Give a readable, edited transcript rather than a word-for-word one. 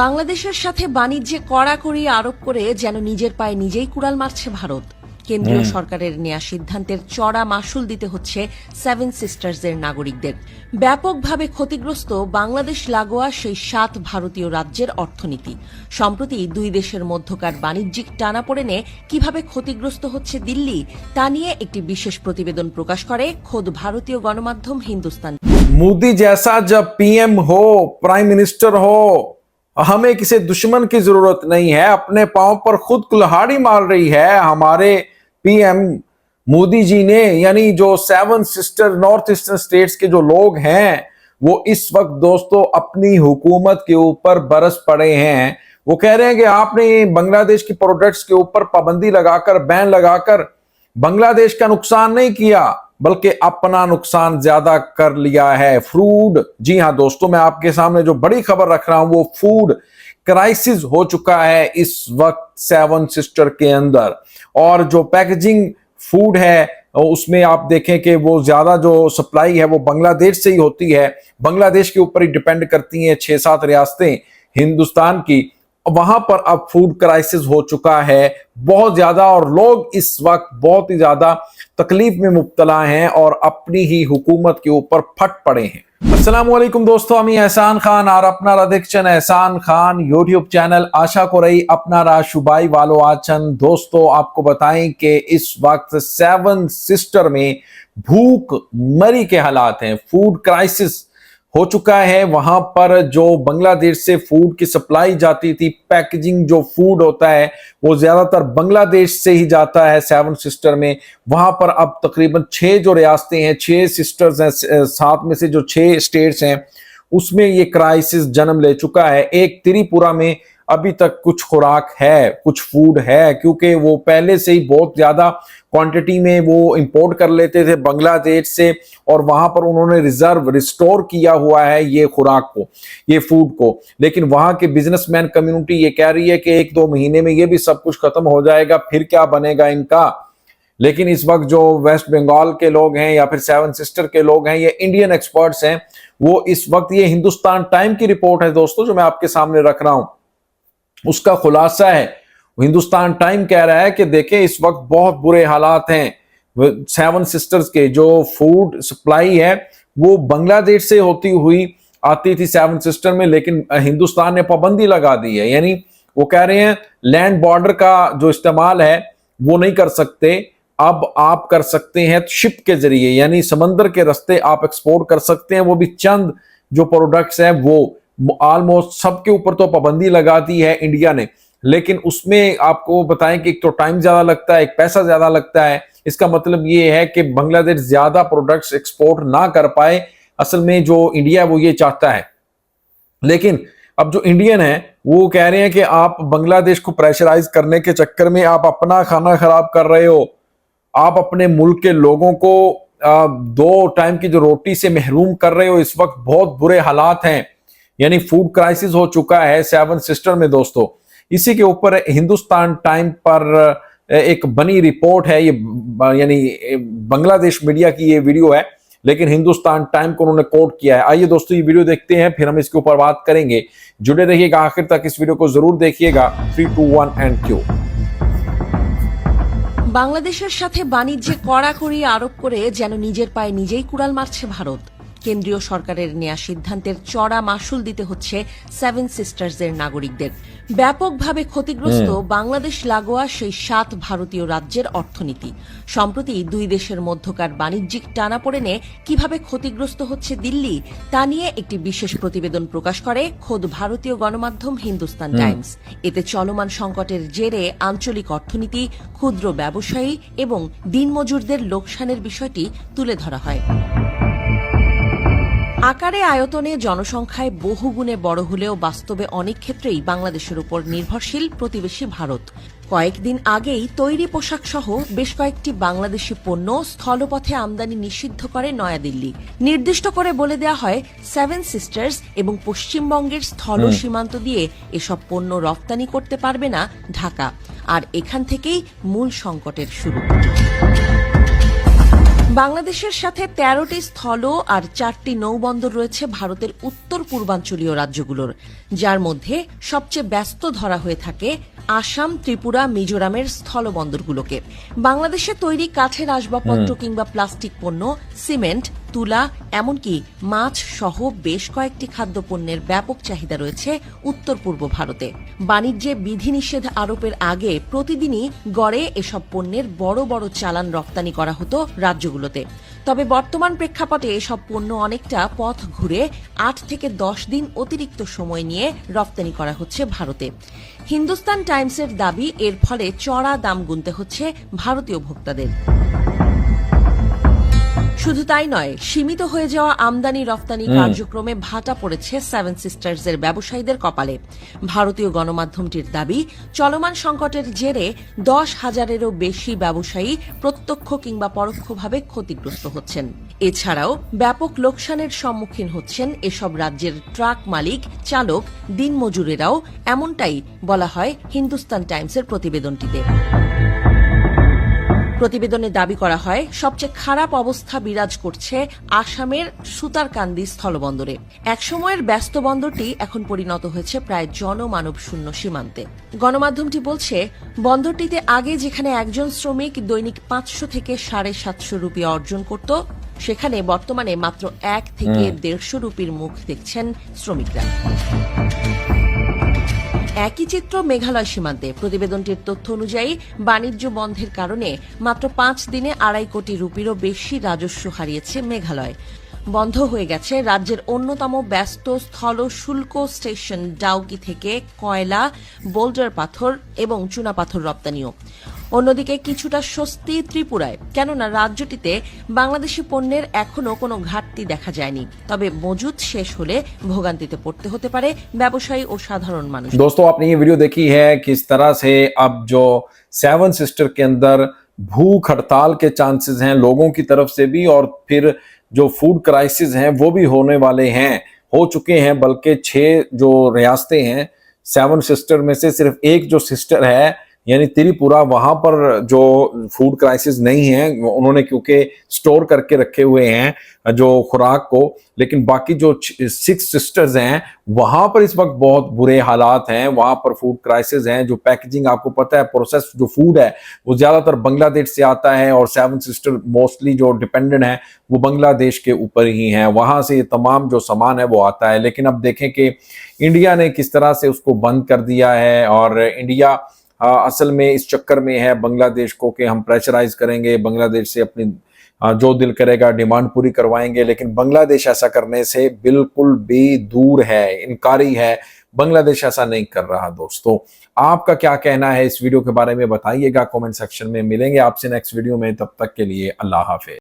বাংলাদেশের সাথে বাণিজ্যে কড়াকড়ি আরোপ করে যেন নিজের পায়ে নিজেই কুড়াল মারছে ভারত। কেন্দ্রীয় সরকারের নেয়া সিদ্ধান্তের চড়া মাশুল দিতে হচ্ছে সেভেন সিস্টার্সের নাগরিকদের। ব্যাপকভাবে ক্ষতিগ্রস্ত বাংলাদেশ লাগোয়া সেই 7 ভারতীয় রাজ্যের অর্থনীতি। সম্প্রতি দুই দেশের মধ্যকার বাণিজ্যিক টানাপোড়েনে কিভাবে ক্ষতিগ্রস্ত হচ্ছে দিল্লি, তা নিয়ে একটি বিশেষ প্রতিবেদন প্রকাশ করে খোদ ভারতীয় গণমাধ্যম হিন্দুস্তান। मोदी जैसा जब पीएम हो, प्राइम मिनिस्टर हो, हमें किसी दुश्मन की जरूरत नहीं है। अपने पांव पर खुद कुल्हाड़ी मार रही है हमारे पीएम मोदी जी ने। यानी जो 7 सिस्टर नॉर्थ ईस्टर्न स्टेट्स के जो लोग हैं वो इस वक्त दोस्तों अपनी हुकूमत के ऊपर बरस पड़े हैं। वो कह रहे हैं कि आपने बांग्लादेश की प्रोडक्ट्स के ऊपर पाबंदी लगाकर, बैन लगाकर बांग्लादेश का नुकसान नहीं किया बल्कि अपना नुकसान ज्यादा कर लिया है। फूड, जी हां दोस्तों, मैं आपके सामने जो बड़ी खबर रख रहा हूं वो फूड क्राइसिस हो चुका है इस वक्त 7 सिस्टर के अंदर। और जो पैकेजिंग फूड है उसमें आप देखें कि वो ज्यादा जो सप्लाई है वो बांग्लादेश से ही होती है। बांग्लादेश के ऊपर ही डिपेंड करती हैं 6-7 रियासतें हिंदुस्तान की। वहां पर अब फूड क्राइसिस हो चुका है बहुत ज्यादा और लोग इस वक्त बहुत ही ज्यादा तकलीफ में मुब्तला हैं और अपनी ही हुकूमत के ऊपर फट पड़े हैं। अस्सलाम वालेकुम दोस्तों, আমি এহসান খান আর আপনারা দেখছেন এহসান খাन यूट्यूब चैनल। आशा करी अपनारा सुबाई वालों आचन। दोस्तों आपको बताएं कि इस वक्त 7 सिस्टर में भूख मरी के हालात हैं। फूड क्राइसिस हो चुका है। वहां पर जो बांग्लादेश से फूड की सप्लाई जाती थी, पैकेजिंग जो फूड होता है वो ज्यादातर बांग्लादेश से ही जाता है 7 सिस्टर में। वहां पर अब तकरीबन 6 जो रियासतें हैं, 6 सिस्टर्स हैं, 7 में से जो 6 स्टेट्स हैं उसमें ये क्राइसिस जन्म ले चुका है। एक त्रिपुरा में अभी तक कुछ खुराक है, कुछ फूड है, क्योंकि वो पहले से ही बहुत ज्यादा क्वांटिटी में वो इंपोर्ट कर लेते थे बांग्लादेश से और वहां पर उन्होंने रिजर्व रिस्टोर किया हुआ है ये खुराक को, ये फूड को। लेकिन वहां के बिजनेसमैन कम्युनिटी ये कह रही है कि 1-2 महीने में ये भी सब कुछ खत्म हो जाएगा, फिर क्या बनेगा इनका। लेकिन इस वक्त जो वेस्ट बंगाल के लोग हैं या फिर 7 सिस्टर के लोग हैं, ये इंडियन एक्सपर्ट्स हैं, वो इस वक्त, ये हिंदुस्तान टाइम की रिपोर्ट है दोस्तों जो मैं आपके सामने रख रहा हूं, उसका खुलासा है। हिंदुस्तान टाइम कह रहा है कि देखें इस वक्त बहुत बुरे हालात हैं 7 सिस्टर्स के। जो फूड सप्लाई है वो बांग्लादेश से होती हुई आती थी 7 सिस्टर में, लेकिन हिंदुस्तान ने पाबंदी लगा दी है। यानी वो कह रहे हैं लैंड बॉर्डर का जो इस्तेमाल है वो नहीं कर सकते, अब आप कर सकते हैं शिप के जरिए, यानी समंदर के रास्ते आप एक्सपोर्ट कर सकते हैं। वो भी चंद जो प्रोडक्ट्स हैं वो ऑलमोस्ट सबके ऊपर तो पाबंदी लगा दी है इंडिया ने, लेकिन उसमें आपको बताएं कि एक तो टाइम ज्यादा लगता है, एक पैसा ज्यादा लगता है। इसका मतलब ये है कि बांग्लादेश ज्यादा प्रोडक्ट्स एक्सपोर्ट ना कर पाए। असल में जो इंडिया है वो ये चाहता है, लेकिन अब जो इंडियन है वो कह रहे हैं कि आप बांग्लादेश को प्रेशराइज करने के चक्कर में आप अपना खाना खराब कर रहे हो, आप अपने मुल्क के लोगों को 2 टाइम की जो रोटी से महरूम कर रहे हो। इस वक्त बहुत बुरे हालात हैं, यानी फूड क्राइसिस हो चुका है 7 सिस्टर में दोस्तों। इसी के ऊपर हिंदुस्तान टाइम पर एक बनी रिपोर्ट है, ये यानी बांग्लादेश मीडिया की ये वीडियो है, लेकिन हिंदुस्तान टाइम को उन्होंने कोट किया है। आइए दोस्तों ये वीडियो देखते हैं, फिर हम इसके ऊपर बात करेंगे। जुड़े रहिएगा आखिर तक, इस वीडियो को जरूर देखिएगा। 3, 2, 1 एंड क्यू। বাংলাদেশের সাথে বাণিজ্যে কড়াকড়ি আরোপ করে যেন নিজের পায়ে নিজেই কুড়াল মারছে ভারত। কেন্দ্রীয় সরকারের নেয়া সিদ্ধান্তের চড়া মাশুল দিতে হচ্ছে 7 সিস্টার্সের নাগরিকদের। ব্যাপকভাবে ক্ষতিগ্রস্ত বাংলাদেশ লাগোয়া সেই 7 ভারতীয় রাজ্যের অর্থনীতি। সম্প্রতি দুই দেশের মধ্যকার বাণিজ্যিক টানাপোড়েনে কিভাবে ক্ষতিগ্রস্ত হচ্ছে দিল্লি, তা নিয়ে একটি বিশেষ প্রতিবেদন প্রকাশ করে খোদ ভারতীয় গণমাধ্যম হিন্দুস্তান টাইমস। এতে চলমান সংকটের জেরে আঞ্চলিক অর্থনীতি, ক্ষুদ্র ব্যবসায়ী এবং দিনমজুরদের লোকসানের বিষয়টি তুলে ধরা হয়। আকারে আয়তনে জনসংখ্যায় বহুগুণে বড় হলেও বাস্তবে অনেক ক্ষেত্রেই বাংলাদেশের উপর নির্ভরশীল প্রতিবেশী ভারত। কয়েকদিন আগেই তৈরি পোশাক সহ বেশ কয়েকটি বাংলাদেশি পণ্য স্থলপথে আমদানি নিষিদ্ধ করে নয়াদিল্লি। নির্দিষ্ট করে বলে দেওয়া হয় 7 সিস্টার্স এবং পশ্চিমবঙ্গের স্থল সীমান্ত দিয়ে এসব পণ্য রপ্তানি করতে পারবে না ঢাকা। আর এখান থেকেই মূল সংকটের শুরু। বাংলাদেশের সাথে 13টি স্থল আর 4টি নৌবন্দর রয়েছে ভারতের উত্তর পূর্বাঞ্চলীয় রাজ্যগুলোর, যার মধ্যে সবচেয়ে ব্যস্ত ধরা হয়ে থাকে আসাম, ত্রিপুরা, মিজোরামের স্থলবন্দরগুলোকে। বাংলাদেশে তৈরি কাঠের আসবাবপত্র কিংবা প্লাস্টিক পণ্য, সিমেন্ট, তুলা, এমনকি মাছ সহ বেশ কয়েকটি খাদ্যপণ্যের ব্যাপক চাহিদা রয়েছে উত্তর পূর্ব ভারতে। বাণিজ্যে বিধিনিষেধ আরোপের আগে প্রতিদিনই গড়ে এসব পণ্যের বড় বড় চালান রপ্তানি করা হতো রাজ্যগুলোতে। তবে বর্তমান প্রেক্ষাপটে এসব পণ্য অনেকটা পথ ঘুরে 8 থেকে 10 দিন অতিরিক্ত সময় নিয়ে রপ্তানি করা হচ্ছে ভারতে। হিন্দুস্তান টাইমসের দাবি, এর ফলে চড়া দাম গুনতে হচ্ছে ভারতীয় ভোক্তাদের। শুধু তাই নয়, সীমিত হয়ে যাওয়া আমদানি রপ্তানি কার্যক্রমে ভাটা পড়েছে সেভেন সিস্টার্সের ব্যবসায়ীদের কপালে। ভারতীয় গণমাধ্যমটির দাবি, চলমান সংকটের জেরে 10,000-এরও বেশি ব্যবসায়ী প্রত্যক্ষ কিংবা পরোক্ষভাবে ক্ষতিগ্রস্ত হচ্ছেন। এছাড়াও ব্যাপক লোকসানের সম্মুখীন হচ্ছেন এসব রাজ্যের ট্রাক মালিক, চালক, দিনমজুরেরাও, এমনটাই বলা হয় হিন্দুস্তান টাইমসের প্রতিবেদনটিতে। প্রতিবেদনে দাবি করা হয়, সবচেয়ে খারাপ অবস্থা বিরাজ করছে আসামের সুতারকান্দি স্থলবন্দরে। একসময়ের ব্যস্ত বন্দরটি এখন পরিণত হয়েছে প্রায় জনমানব শূন্য সীমান্তে। গণমাধ্যমটি বলছে, বন্দরটিতে আগে যেখানে একজন শ্রমিক দৈনিক 500 থেকে 750 রুপি অর্জন করত, সেখানে বর্তমানে মাত্র 1 থেকে 150 রুপির মুখ দেখছেন শ্রমিকরা। একই চিত্র মেঘালয় সীমান্তে। প্রতিবেদনটির তথ্য অনুযায়ী বাণিজ্য বন্ধের কারণে মাত্র 5 দিনে 2.5 কোটি রুপিরও বেশি রাজস্ব হারিয়েছে মেঘালয়। বন্ধ হয়ে গেছে রাজ্যের অন্যতম ব্যস্ত স্থল শুল্ক স্টেশন ডাউকি থেকে কয়লা, বোল্ডার পাথর এবং চুনাপাথর রপ্তানিও। অন্যদিকে কিছুটা স্বস্তি ত্রিপুরায়, কেননা রাজ্যটিতে বাংলাদেশি পণ্যের এখনও কোনো ঘাটতি দেখা যায়নি। তবে মজুদ শেষ হলে ভোগান্তিতে পড়তে হতে পারে ব্যবসায়ী ও সাধারণ মানুষ। दोस्तों, आपने ये वीडियो देखी है किस तरह से अब जो सेवन सिस्टर के अंदर भूख हड़ताल के चांसेस हैं लोगों की तरफ से भी, और फिर जो फूड क्राइसिस हैं वो भी होने वाले हैं, हो चुके हैं। बल्कि 6 जो रियासतें हैं सेवन सिस्टर में से सिर्फ एक जो सिस्टर है यानी त्रिपुरा, वहां पर जो फूड क्राइसिस नहीं है, उन्होंने क्योंकि स्टोर करके रखे हुए हैं जो खुराक को, लेकिन बाकी जो 6 सिस्टर्स हैं वहां पर इस वक्त बहुत बुरे हालात हैं। वहां पर फूड क्राइसिस हैं। जो पैकेजिंग, आपको पता है, प्रोसेस जो फूड है वो ज्यादातर बांग्लादेश से आता है, और सेवन सिस्टर मोस्टली जो डिपेंडेंट है वो बांग्लादेश के ऊपर ही है, वहां से ये तमाम जो सामान है वो आता है। लेकिन अब देखें कि इंडिया ने किस तरह से उसको बंद कर दिया है, और इंडिया असल में इस चक्कर में है बांग्लादेश को कि हम प्रेशराइज करेंगे, बांग्लादेश से अपनी जो दिल करेगा डिमांड पूरी करवाएंगे। लेकिन बांग्लादेश ऐसा करने से बिल्कुल भी दूर है, इनकारी है। बांग्लादेश ऐसा नहीं कर रहा। दोस्तों, आपका क्या कहना है इस वीडियो के बारे में बताइएगा कमेंट सेक्शन में। मिलेंगे आपसे नेक्स्ट वीडियो में, तब तक के लिए अल्लाह हाफिज।